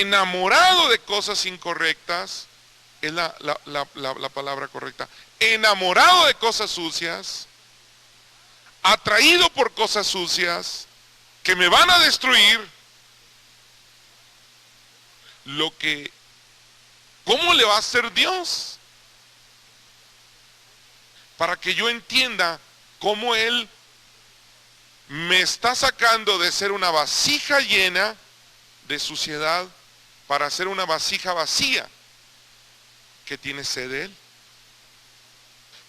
enamorado de cosas incorrectas, es la palabra correcta, enamorado de cosas sucias, atraído por cosas sucias, que me van a destruir, ¿cómo le va a hacer Dios? Para que yo entienda cómo Él me está sacando de ser una vasija llena de suciedad para ser una vasija vacía que tiene sed de Él.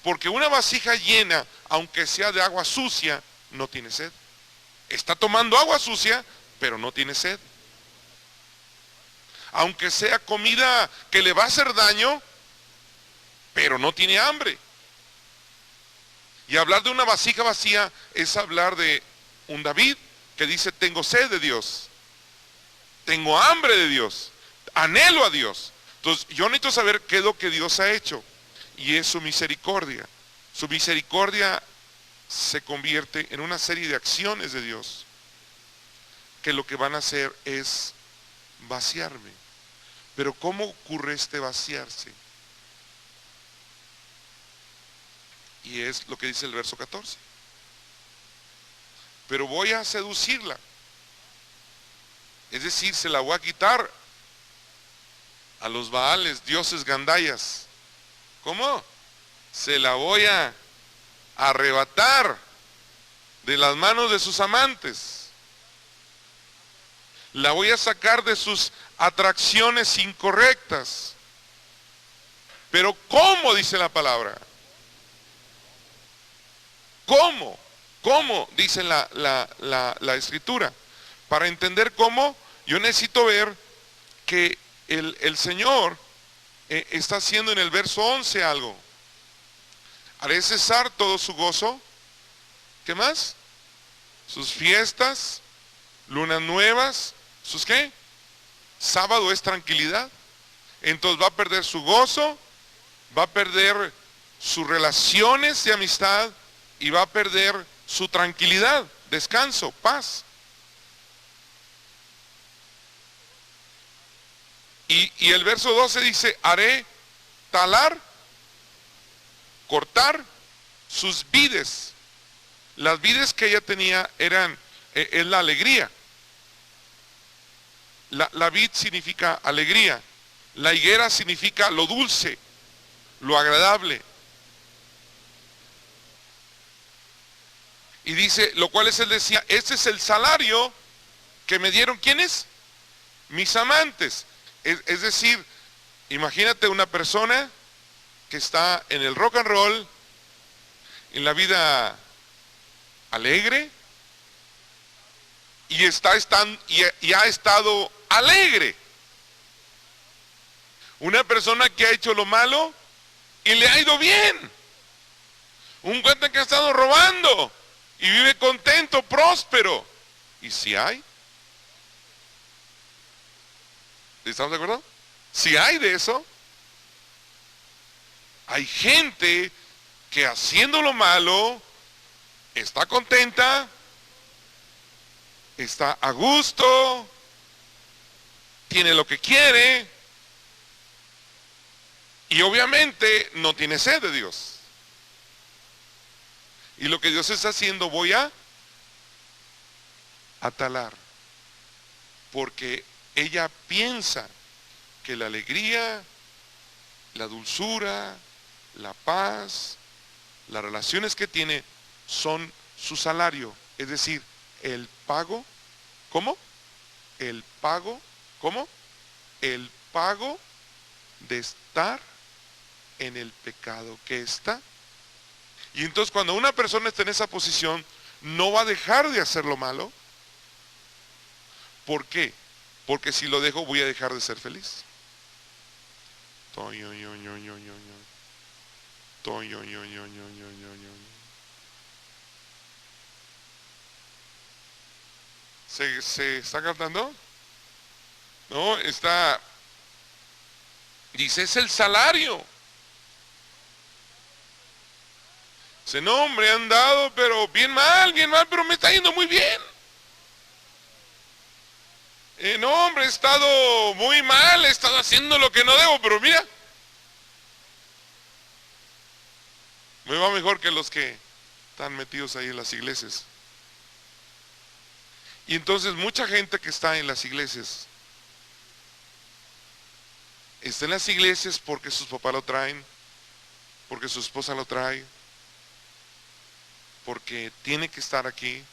Porque una vasija llena, aunque sea de agua sucia, no tiene sed. Está tomando agua sucia, pero no tiene sed. Aunque sea comida que le va a hacer daño, pero no tiene hambre. Y hablar de una vasija vacía es hablar de un David que dice: tengo sed de Dios, tengo hambre de Dios, anhelo a Dios. Entonces yo necesito saber qué es lo que Dios ha hecho, y es su misericordia. Su misericordia se convierte en una serie de acciones de Dios que lo que van a hacer es vaciarme. Pero ¿cómo ocurre este vaciarse? Y es lo que dice el verso 14. Pero voy a seducirla. Es decir, se la voy a quitar a los Baales, dioses gandayas. ¿Cómo? Se la voy a arrebatar de las manos de sus amantes. La voy a sacar de sus atracciones incorrectas. Pero ¿cómo? Dice la palabra. ¿Cómo? ¿Cómo? Dice la escritura. Para entender cómo, yo necesito ver que el Señor está haciendo en el verso 11 algo. Haré cesar todo su gozo. ¿Qué más? Sus fiestas, lunas nuevas, ¿sus qué? Sábado es tranquilidad. Entonces va a perder su gozo, va a perder sus relaciones de amistad y va a perder su tranquilidad, descanso, paz. Y el verso 12 dice: haré talar, cortar sus vides. Las vides que ella tenía es la alegría. La vid significa alegría. La higuera significa lo dulce, lo agradable. Y dice, lo cual es, él decía, este es el salario que me dieron, ¿quiénes? Mis amantes. Es decir, imagínate una persona que está en el rock and roll, en la vida alegre, y ha estado alegre. Una persona que ha hecho lo malo y le ha ido bien. Un cuate que ha estado robando y vive contento, próspero. ¿Y si hay? ¿Estamos de acuerdo? Si hay de eso. Hay gente que haciendo lo malo está contenta, está a gusto, tiene lo que quiere y obviamente no tiene sed de Dios. Y lo que Dios está haciendo, voy a talar, porque ella piensa que la alegría, la dulzura, la paz, las relaciones que tiene son su salario, es decir, el pago. ¿Cómo? El pago. ¿Cómo? El pago de estar en el pecado que está. Y entonces cuando una persona está en esa posición, no va a dejar de hacer lo malo. ¿Por qué? Porque si lo dejo, voy a dejar de ser feliz. ¿Se está cantando? No, está. Dice, es el salario. Dice, no, hombre, han dado, pero bien mal, pero me está yendo muy bien. No, hombre, he estado muy mal, he estado haciendo lo que no debo, pero mira, me va mejor que los que están metidos ahí en las iglesias. Y entonces mucha gente que está en las iglesias, está en las iglesias porque sus papás lo traen, porque su esposa lo trae, porque tiene que estar aquí,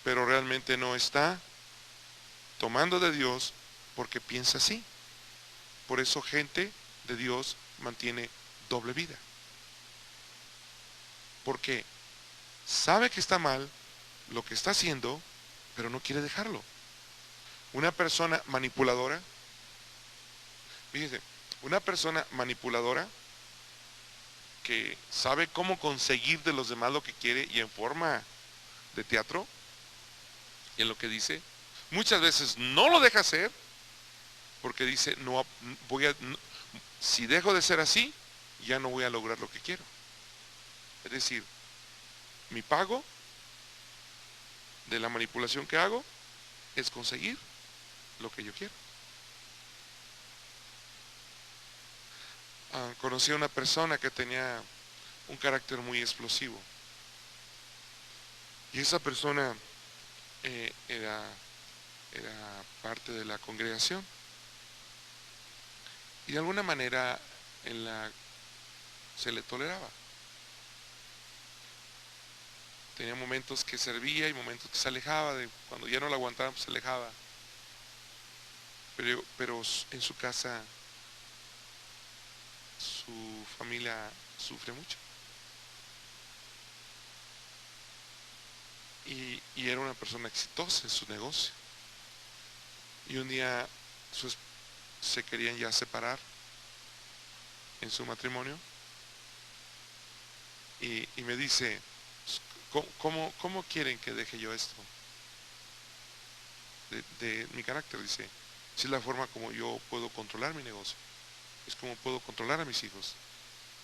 pero realmente no está tomando de Dios porque piensa así. Por eso gente de Dios mantiene doble vida. Porque sabe que está mal lo que está haciendo, pero no quiere dejarlo. Una persona manipuladora, fíjese, una persona manipuladora que sabe cómo conseguir de los demás lo que quiere y en forma de teatro, y en lo que dice, muchas veces no lo deja hacer porque dice, no voy a, no, si dejo de ser así, ya no voy a lograr lo que quiero. Es decir, mi pago de la manipulación que hago es conseguir lo que yo quiero. Conocí a una persona que tenía un carácter muy explosivo. Y esa persona era parte de la congregación. Y de alguna manera se le toleraba. Tenía momentos que servía y momentos que se alejaba, cuando ya no la aguantaban, pues se alejaba. Pero en su casa, su familia sufre mucho. Y era una persona exitosa en su negocio. Y un día se querían ya separar en su matrimonio. Y me dice, ¿cómo quieren que deje yo esto? De mi carácter, dice, si es la forma como yo puedo controlar mi negocio, es como puedo controlar a mis hijos,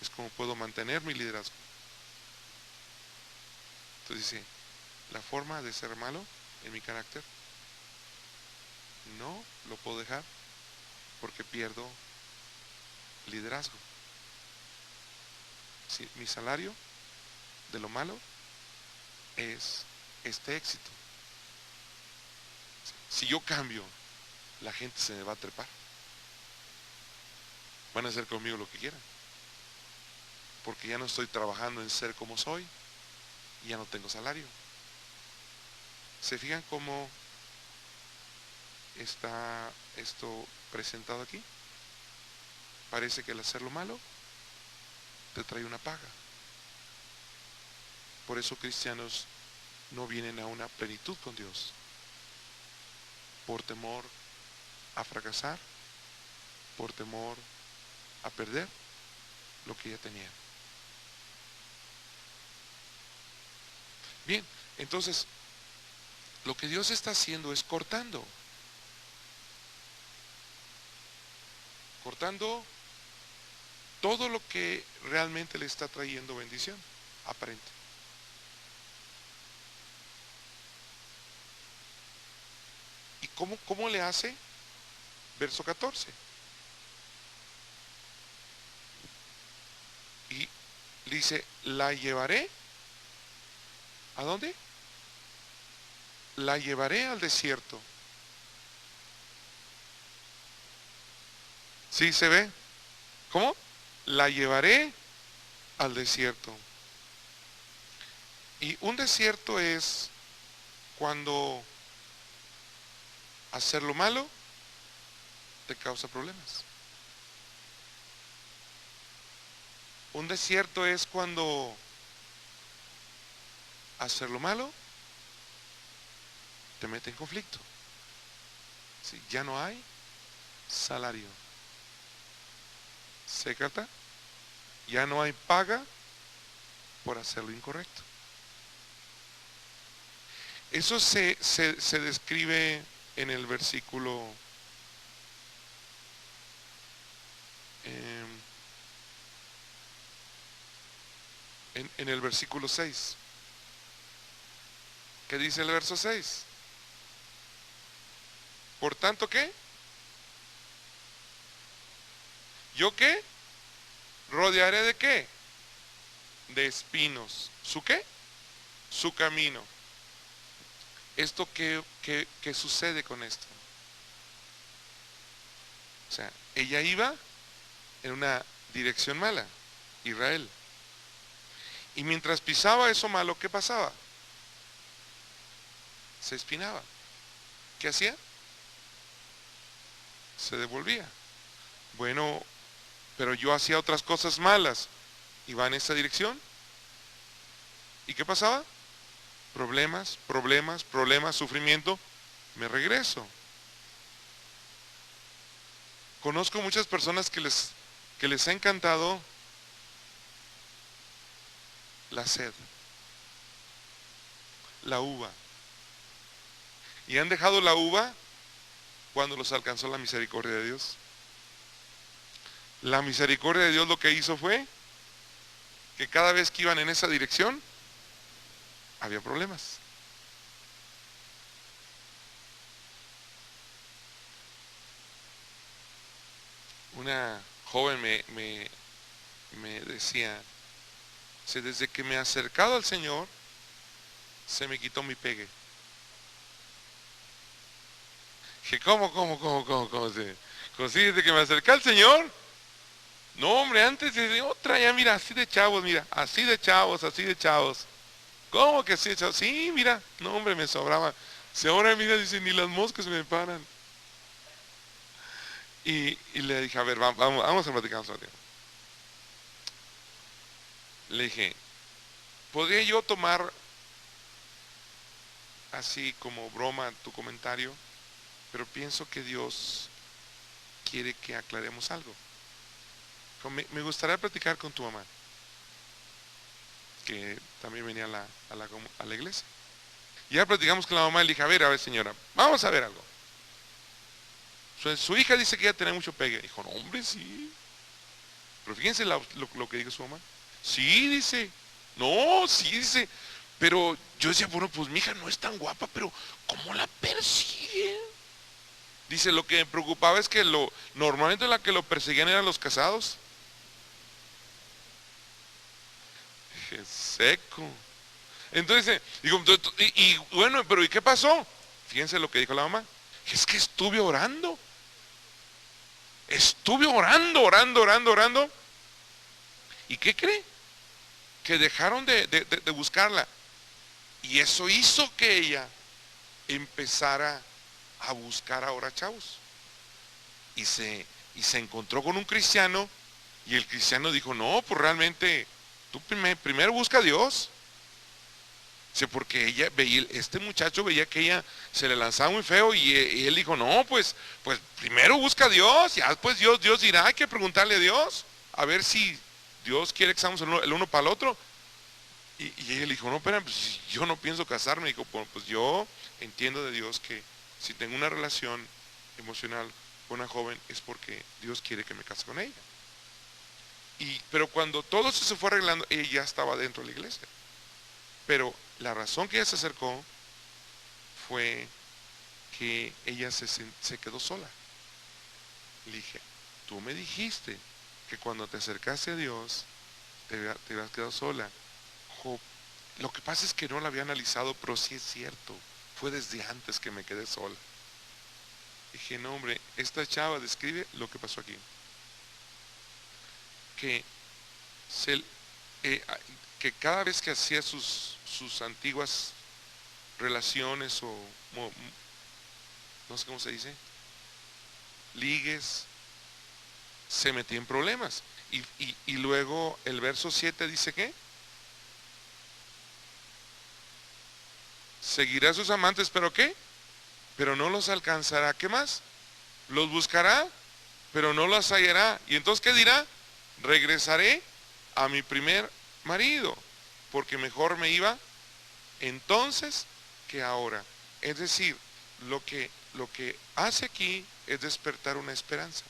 es como puedo mantener mi liderazgo. Entonces dice, la forma de ser malo en mi carácter no lo puedo dejar porque pierdo liderazgo. Si mi salario de lo malo es este éxito. Si yo cambio, la gente se me va a trepar. Van a hacer conmigo lo que quieran. Porque ya no estoy trabajando en ser como soy y ya no tengo salario. ¿Se fijan cómo está esto presentado aquí? Parece que el hacer lo malo te trae una paga. Por eso cristianos no vienen a una plenitud con Dios. Por temor a fracasar, por temor a perder lo que ya tenían. Bien, entonces, lo que Dios está haciendo es cortando todo lo que realmente le está trayendo bendición aparente. ¿Y cómo le hace? Verso 14. Y dice, la llevaré. ¿A dónde? La llevaré al desierto. ¿Sí se ve? ¿Cómo? La llevaré al desierto. Y un desierto es cuando hacer lo malo te causa problemas. Un desierto es cuando hacer lo malo te mete en conflicto. ¿Sí? Ya no hay salario. Sécata, ya no hay paga por hacer lo incorrecto. Eso se describe en el versículo en el versículo 6. ¿Qué dice el verso 6? Por tanto, ¿qué? ¿Yo qué? Rodearé de qué? De espinos. ¿Su qué? Su camino. ¿Esto qué sucede con esto? O sea, ella iba en una dirección mala, Israel. Y mientras pisaba eso malo, ¿qué pasaba? Se espinaba. ¿Qué hacía? Se devolvía. Bueno, pero yo hacía otras cosas malas. Iba en esa dirección. ¿Y qué pasaba? Problemas, problemas, problemas, sufrimiento. Me regreso. Conozco muchas personas que les ha encantado la sed, la uva. Y han dejado la uva cuando los alcanzó la misericordia de Dios. La misericordia de Dios lo que hizo fue que cada vez que iban en esa dirección, había problemas. Una joven me decía, desde que me he acercado al Señor, se me quitó mi pegue. Dije, ¿cómo? Sí, desde que me acerqué al Señor. No, hombre, antes de otra, ya mira, así de chavos, mira, así de chavos, así de chavos. ¿Cómo que así de chavos? Sí, mira, no, hombre, me sobraba. Si ahora mira, dice, ni las moscas me paran. Y le dije, a ver, vamos a platicar un ratito. Le dije, ¿podría yo tomar así como broma tu comentario? Pero pienso que Dios quiere que aclaremos algo. Me gustaría platicar con tu mamá, que también venía a la iglesia. Y ya platicamos con la mamá y le dije, a ver señora, vamos a ver algo. Su hija dice que ella tiene mucho pegue. Dijo, no, hombre, sí. Pero fíjense lo que dijo su mamá. Sí, dice. No, sí, dice. Pero yo decía, bueno, pues mi hija no es tan guapa, pero ¿cómo la persigue? Dice, lo que me preocupaba es que normalmente la que lo perseguían eran los casados. Dije, seco. Entonces, digo, y bueno, pero ¿y qué pasó? Fíjense lo que dijo la mamá. Es que estuve orando. Estuve orando. ¿Y qué cree? Que dejaron de buscarla. Y eso hizo que ella empezara a buscar ahora chavos. Y se encontró con un cristiano. Y el cristiano dijo, no, pues realmente, tú primero busca a Dios. Sí, porque ella veía, este muchacho veía que ella se le lanzaba muy feo y él dijo, no, pues primero busca a Dios, ya después Dios dirá, hay que preguntarle a Dios, a ver si Dios quiere que seamos el uno para el otro. Y ella le dijo, no, espera, pues yo no pienso casarme. Dijo, pues yo entiendo de Dios que si tengo una relación emocional con una joven es porque Dios quiere que me case con ella. Pero cuando todo eso se fue arreglando, ella ya estaba dentro de la iglesia. Pero la razón que ella se acercó fue que ella se quedó sola. Le dije, tú me dijiste que cuando te acercaste a Dios te habías quedado sola. Lo que pasa es que no la había analizado, pero sí es cierto, fue desde antes que me quedé sola. Dije, no, hombre, esta chava describe lo que pasó aquí. Que, que cada vez que hacía sus antiguas relaciones o no sé cómo se dice, ligues, se metía en problemas. Y luego el verso 7 dice que seguirá a sus amantes, pero ¿qué? Pero no los alcanzará. ¿Qué más? Los buscará, pero no los hallará. Y entonces, ¿qué dirá? Regresaré a mi primer marido, porque mejor me iba entonces que ahora. Es decir, lo que hace aquí es despertar una esperanza.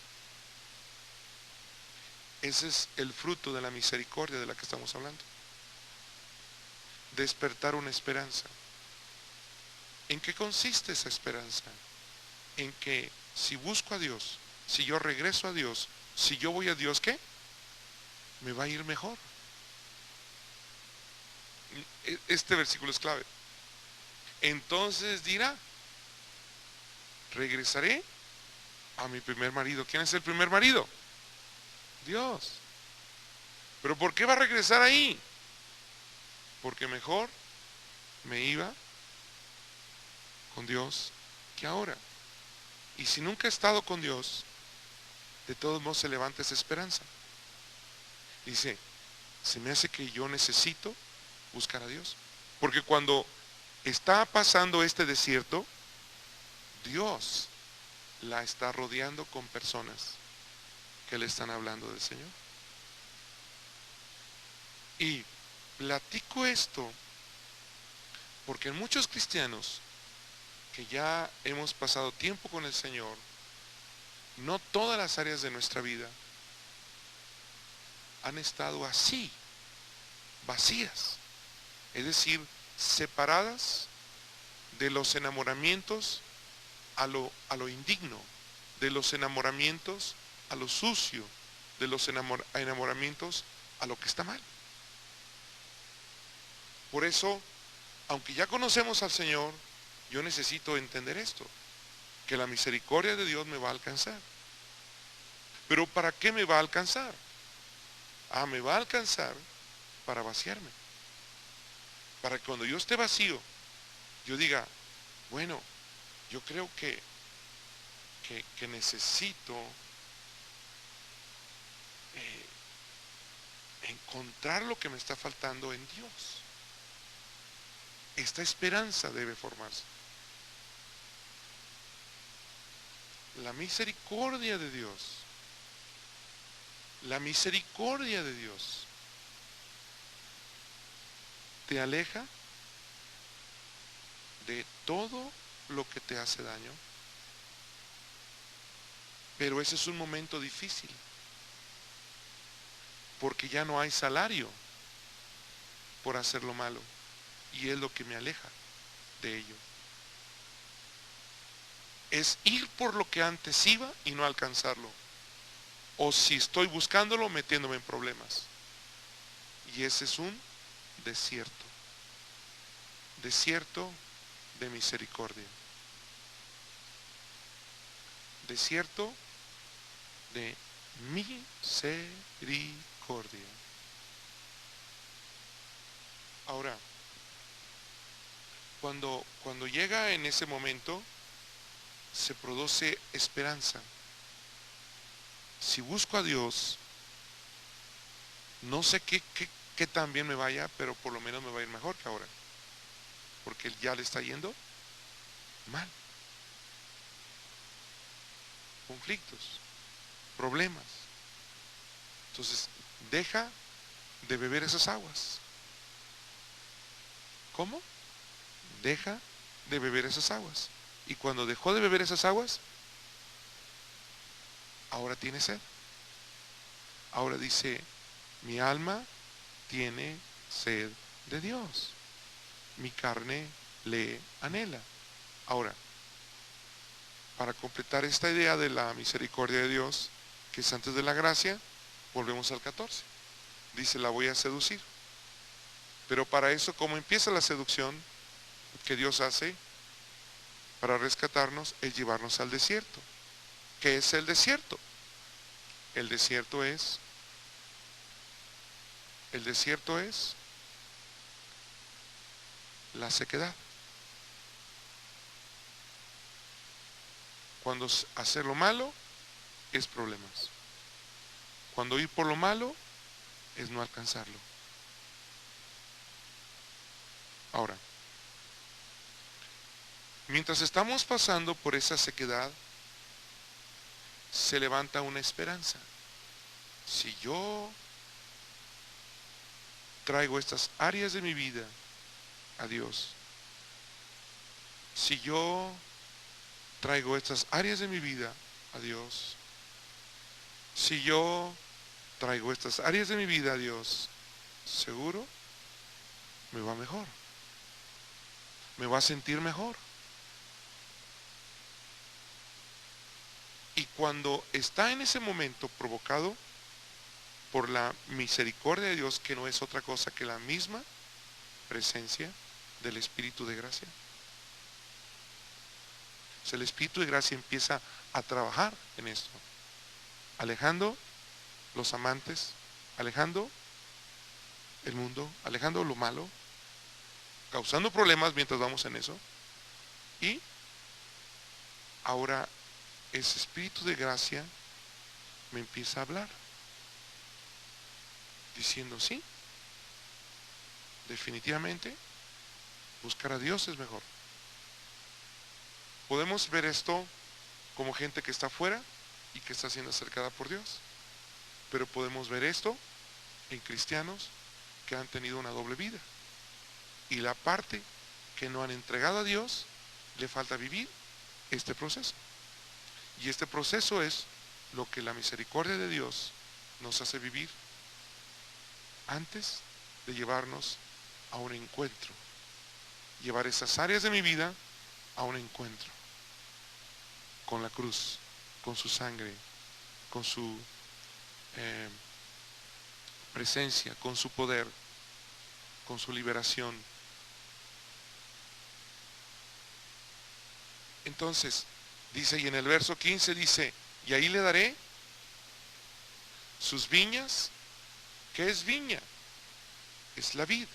Ese es el fruto de la misericordia de la que estamos hablando. Despertar una esperanza. ¿En qué consiste esa esperanza? en que si busco a Dios, si yo regreso a Dios, si yo voy a Dios, ¿qué? Me va a ir mejor. Este versículo es clave. Entonces dirá, regresaré a mi primer marido. ¿Quién es el primer marido? Dios. ¿Pero por qué va a regresar ahí? Porque mejor me iba con Dios que ahora. Y si nunca he estado con Dios, de todos modos se levanta esa esperanza. Dice, se me hace que yo necesito buscar a Dios. Porque cuando está pasando este desierto, Dios la está rodeando con personas que le están hablando del Señor. Y platico esto porque muchos cristianos que ya hemos pasado tiempo con el Señor, no todas las áreas de nuestra vida han estado así, vacías, es decir, separadas de los enamoramientos a lo indigno, de los enamoramientos a lo sucio, de los enamoramientos a lo que está mal. Por eso, aunque ya conocemos al Señor, yo necesito entender esto, que la misericordia de Dios me va a alcanzar. ¿Pero para qué me va a alcanzar? Me va a alcanzar para vaciarme. Para que cuando yo esté vacío, yo diga, bueno, yo creo que necesito encontrar lo que me está faltando en Dios. Esta esperanza debe formarse. La misericordia de Dios. La misericordia de Dios te aleja de todo lo que te hace daño. Pero ese es un momento difícil, porque ya no hay salario por hacer lo malo, y es lo que me aleja de ello. Es ir por lo que antes iba y no alcanzarlo, o si estoy buscándolo, metiéndome en problemas. Y ese es un desierto, desierto de misericordia, desierto de misericordia. Ahora, cuando llega en ese momento, se produce esperanza. Si busco a Dios, no sé qué tan bien me vaya, pero por lo menos me va a ir mejor que ahora, porque ya le está yendo mal. Conflictos, problemas. Entonces, deja de beber esas aguas. ¿Cómo? Deja de beber esas aguas. Y cuando dejó de beber esas aguas, ahora tiene sed. Ahora dice, mi alma tiene sed de Dios. Mi carne le anhela. Ahora, para completar esta idea de la misericordia de Dios, que es antes de la gracia, volvemos al 14. Dice, la voy a seducir. Pero para eso, ¿cómo empieza la seducción que Dios hace para rescatarnos? Es llevarnos al desierto. ¿Qué es el desierto? El desierto es la sequedad. Cuando hacer lo malo es problemas. Cuando ir por lo malo es no alcanzarlo. Ahora, mientras estamos pasando por esa sequedad, se levanta una esperanza. Si yo traigo estas áreas de mi vida a Dios, si yo traigo estas áreas de mi vida a Dios, si yo traigo estas áreas de mi vida a Dios, seguro me va mejor, me va a sentir mejor. Y cuando está en ese momento provocado por la misericordia de Dios, que no es otra cosa que la misma presencia del Espíritu de gracia. O sea, el Espíritu de gracia empieza a trabajar en esto, alejando los amantes, alejando el mundo, alejando lo malo, causando problemas mientras vamos en eso. Y ahora ese Espíritu de gracia me empieza a hablar, diciendo sí, definitivamente buscar a Dios es mejor. Podemos ver esto como gente que está afuera y que está siendo acercada por Dios, pero podemos ver esto en cristianos que han tenido una doble vida, y la parte que no han entregado a Dios le falta vivir este proceso, y este proceso es lo que la misericordia de Dios nos hace vivir antes de llevarnos a un encuentro, llevar esas áreas de mi vida a un encuentro con la cruz, con su sangre, con su presencia, con su poder, con su liberación. Entonces, dice, y en el verso 15 dice, y ahí le daré sus viñas. ¿Qué es viña? Es la vid.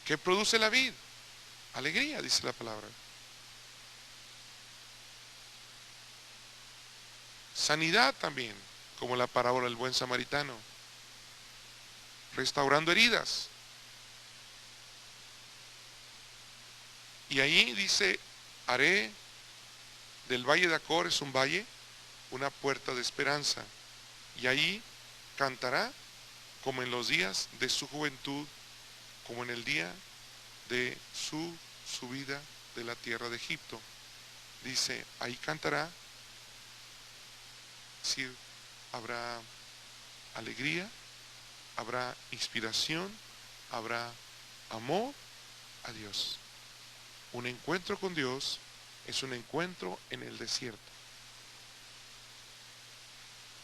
¿Qué produce la vid? Alegría, dice la palabra. Sanidad también, como la parábola del buen samaritano. Restaurando heridas. Y ahí dice, haré del valle de Acor, es un valle, una puerta de esperanza. Y ahí cantará como en los días de su juventud, como en el día de su subida de la tierra de Egipto. Dice, ahí cantará, es decir, habrá alegría, habrá inspiración, habrá amor a Dios. Un encuentro con Dios es un encuentro en el desierto.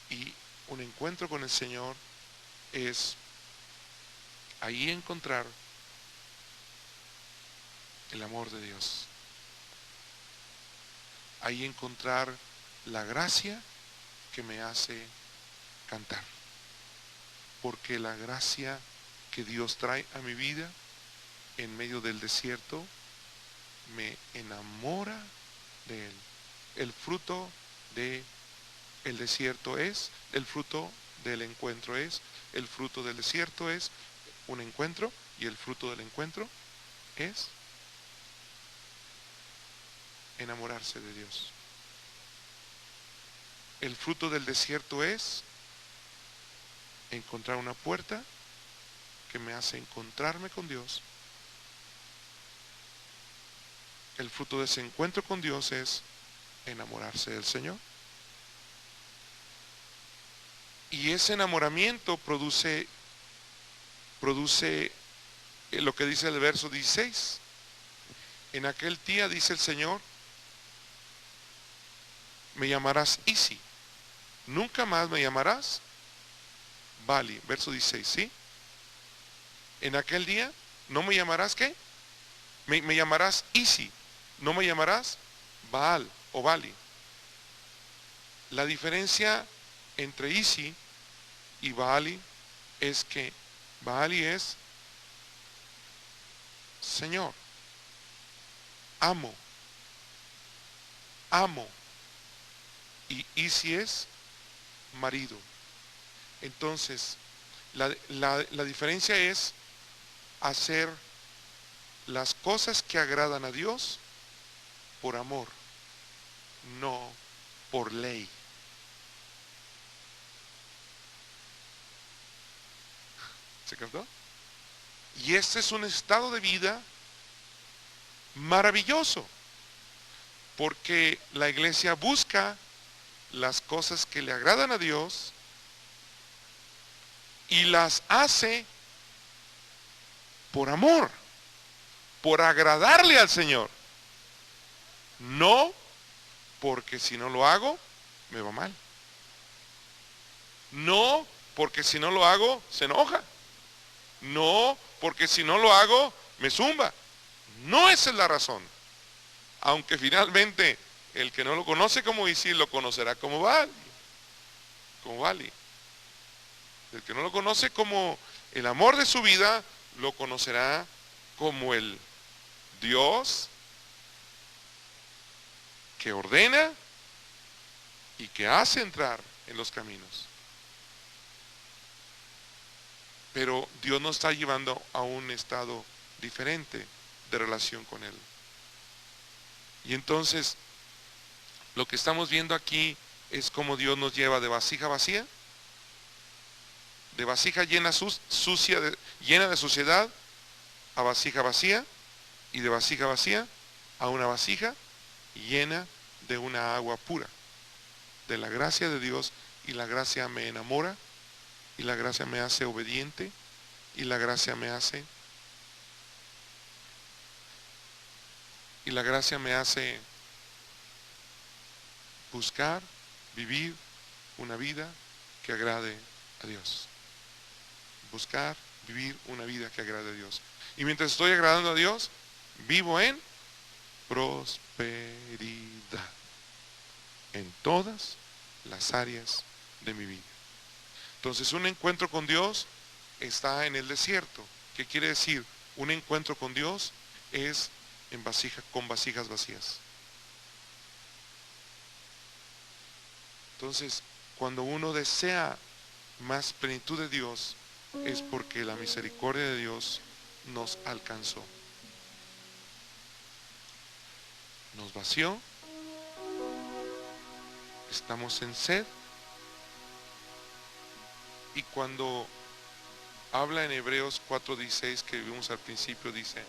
Y un encuentro con el Señor es ahí encontrar el amor de Dios. Ahí encontrar la gracia que me hace cantar. Porque la gracia que Dios trae a mi vida en medio del desierto me enamora de Él. El fruto del desierto es, el fruto del encuentro es, el fruto del desierto es un encuentro, y el fruto del encuentro es enamorarse de Dios. El fruto del desierto es encontrar una puerta que me hace encontrarme con Dios. El fruto de ese encuentro con Dios es enamorarse del Señor. Y ese enamoramiento produce lo que dice el verso 16. En aquel día, dice el Señor, me llamarás Isi. Nunca más me llamarás Bali. Verso 16, ¿sí? En aquel día no me llamarás, ¿qué? Me llamarás Isi. No me llamarás Baal o Bali. La diferencia entre Isi y Baali es que Baali es Señor, amo, y Isi es marido. Entonces, la diferencia es hacer las cosas que agradan a Dios por amor, no por ley. ¿Se captó? Y este es un estado de vida maravilloso, porque la iglesia busca las cosas que le agradan a Dios y las hace por amor, por agradarle al Señor, no porque si no lo hago me va mal. No porque si no lo hago se enoja. No porque si no lo hago me zumba. No, esa es la razón. Aunque finalmente el que no lo conoce como Isi lo conocerá como Bali. Como Bali. El que no lo conoce como el amor de su vida, lo conocerá como el Dios que ordena y que hace entrar en los caminos. Pero Dios nos está llevando a un estado diferente de relación con Él. Y entonces, lo que estamos viendo aquí es cómo Dios nos lleva de vasija vacía, de vasija llena sucia, llena de suciedad, a vasija vacía, y de vasija vacía a una vasija llena de una agua pura, de la gracia de Dios. Y la gracia me enamora, y la gracia me hace obediente, y la gracia me hace buscar, vivir una vida que agrade a Dios. Buscar, vivir una vida que agrade a Dios. Y mientras estoy agradando a Dios, vivo en prosperidad en todas las áreas de mi vida. Entonces, un encuentro con Dios está en el desierto. ¿Qué quiere decir? Un encuentro con Dios es con vasijas vacías. Entonces, cuando uno desea más plenitud de Dios, es porque la misericordia de Dios nos alcanzó. Nos vació. Estamos en sed. Y cuando habla en Hebreos 4:16 que vimos al principio, dice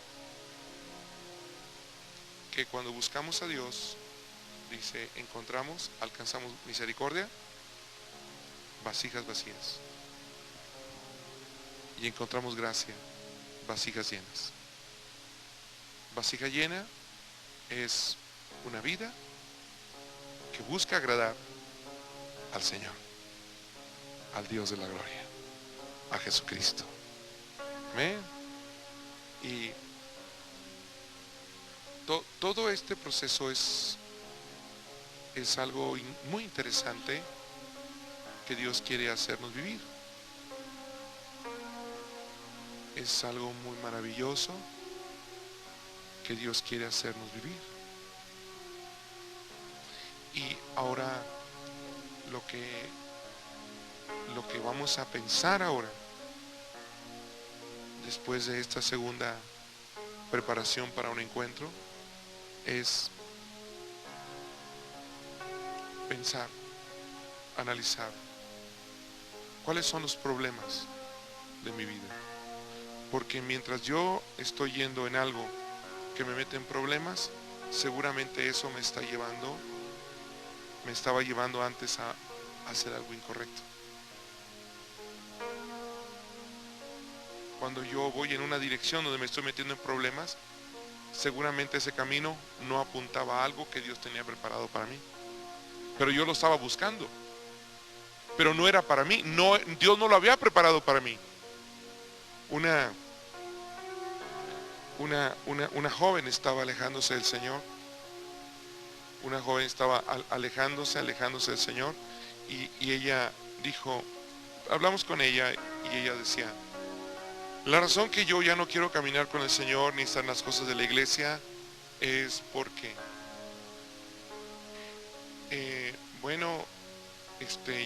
que cuando buscamos a Dios, dice, alcanzamos misericordia, vasijas vacías. Y encontramos gracia, vasijas llenas. Vasija llena es una vida que busca agradar al Señor, al Dios de la gloria, a Jesucristo. Amén. Y todo este proceso es algo muy interesante que Dios quiere hacernos vivir. Es algo muy maravilloso que Dios quiere hacernos vivir. Y ahora lo que vamos a pensar ahora, después de esta segunda preparación para un encuentro, es pensar, analizar cuáles son los problemas de mi vida. Porque mientras yo estoy yendo en algo que me mete en problemas, seguramente eso me estaba llevando antes a hacer algo incorrecto. Cuando yo voy en una dirección donde me estoy metiendo en problemas, seguramente ese camino no apuntaba a algo que Dios tenía preparado para mí. Pero yo lo estaba buscando. Pero no era para mí. No, Dios no lo había preparado para mí. Una joven estaba alejándose del Señor. Una joven estaba alejándose del Señor. Y ella dijo, hablamos con ella y ella decía, la razón que yo ya no quiero caminar con el Señor ni estar en las cosas de la iglesia es porque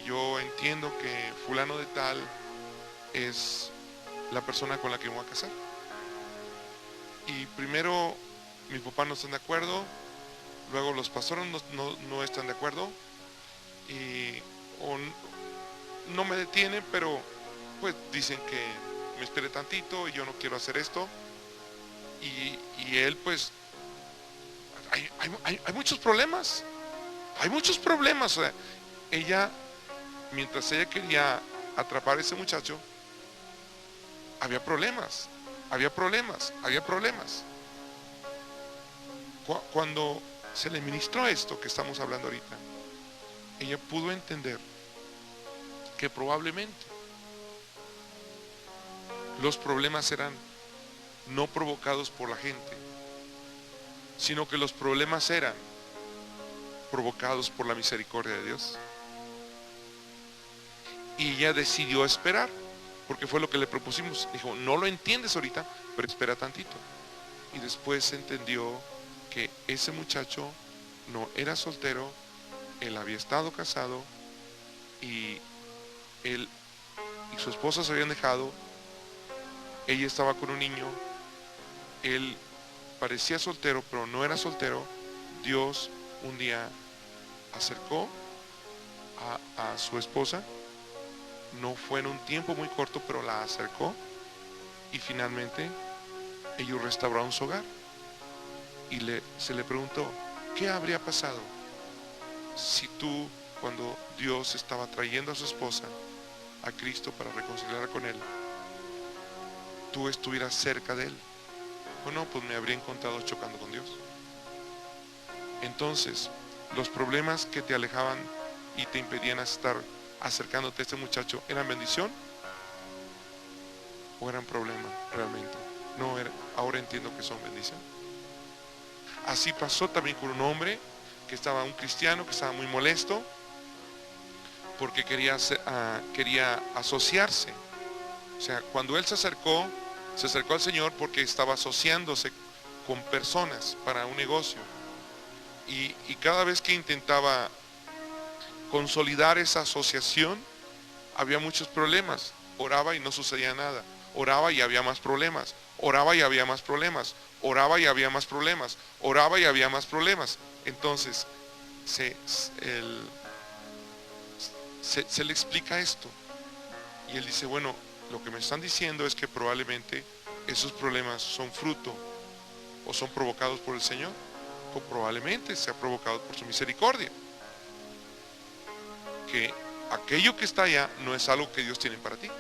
yo entiendo que fulano de tal es la persona con la que me voy a casar. Y primero mis papás no están de acuerdo, luego los pastores no están de acuerdo, o no me detienen, pero pues dicen que me espere tantito y yo no quiero hacer esto. Y él pues hay muchos problemas. Hay muchos problemas. O sea, mientras ella quería atrapar a ese muchacho, había problemas. Cuando se le ministró esto que estamos hablando ahorita, ella pudo entender que probablemente los problemas eran no provocados por la gente, sino que los problemas eran provocados por la misericordia de Dios. Y ella decidió esperar, porque fue lo que le propusimos. Dijo, no lo entiendes ahorita, pero espera tantito. Y después entendió que ese muchacho no era soltero, él había estado casado y él y su esposa se habían dejado, ella estaba con un niño, él parecía soltero, pero no era soltero. Dios un día acercó a su esposa, no fue en un tiempo muy corto, pero la acercó y finalmente ellos restauraron su hogar. Y se le preguntó, ¿qué habría pasado si tú, cuando Dios estaba trayendo a su esposa a Cristo para reconciliarla con Él, tú estuvieras cerca de Él? Bueno, pues me habría encontrado chocando con Dios. Entonces, los problemas que te alejaban y te impedían estar acercándote a este muchacho, ¿eran bendición o eran problema realmente? No, ahora entiendo que son bendición. Así pasó también con un hombre que estaba, un cristiano, que estaba muy molesto porque quería asociarse. O sea, cuando él se acercó al Señor porque estaba asociándose con personas para un negocio. Y cada vez que intentaba consolidar esa asociación, había muchos problemas. Oraba y no sucedía nada. Oraba y había más problemas. Oraba y había más problemas. Oraba y había más problemas. Oraba y había más problemas. Entonces, se le explica esto. Y él dice, bueno, lo que me están diciendo es que probablemente esos problemas son fruto o son provocados por el Señor, o probablemente sea provocado por su misericordia. Que aquello que está allá no es algo que Dios tiene para ti.